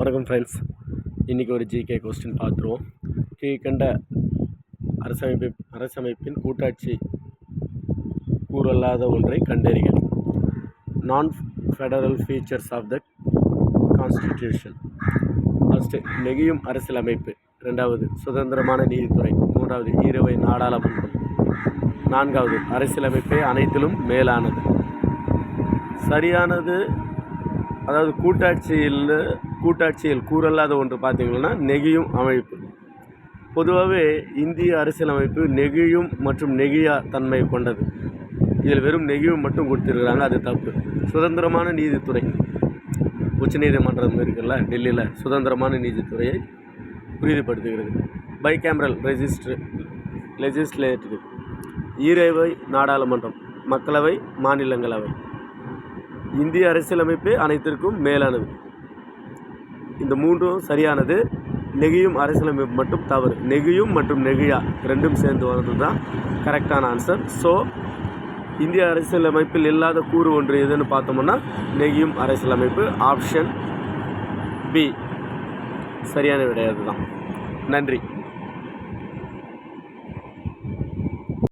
வணக்கம் ஃப்ரெண்ட்ஸ். இன்றைக்கி ஒரு ஜிகே கொஸ்டின் பார்த்துருவோம். கீழ்கண்ட அரசமைப்பின் கூட்டாட்சி கூறல்லாத ஒன்றை கண்டறிக. Non federal features of the constitution. First நெகிழும் அரசியலமைப்பு, ரெண்டாவது சுதந்திரமான நீதித்துறை, மூன்றாவது ஈரவை நாடாளுமன்றம், நான்காவது அரசியலமைப்பே அனைத்திலும் மேலானது. சரியானது, அதாவது கூட்டாட்சியில் கூறல்லாத ஒன்று பார்த்தீங்கன்னா நெகிழும் அமைப்பு. பொதுவாகவே இந்திய அரசியலமைப்பு நெகிழும் மற்றும் நெகிழா தன்மை கொண்டது. இதில் வெறும் நெகிழும் மட்டும் கொடுத்துருக்குறாங்க, அது தப்பு. சுதந்திரமான நீதித்துறை, உச்சநீதிமன்றம் இருக்குல்ல டெல்லியில், சுதந்திரமான நீதித்துறையை உறுதிப்படுத்துகிறது. பைகேமரல் லெஜிஸ்லேட்டிவ், ஈரவை நாடாளுமன்றம், மக்களவை மாநிலங்களவை. இந்திய அரசியலமைப்பு அனைத்திற்கும் மேலானது. இந்த மூன்றும் சரியானது. நெகிழும் அரசியலமைப்பு மட்டும் தவறு. நெகிழும் மற்றும் நெகிழா ரெண்டும் சேர்ந்து வர்றது தான் கரெக்டான ஆன்சர். ஸோ இந்திய அரசியலமைப்பில் இல்லாத கூறு ஒன்று எதுன்னு பார்த்தோம்னா நெகிழும் அரசியலமைப்பு. ஆப்ஷன் பி சரியான விடை. அதுதான். நன்றி.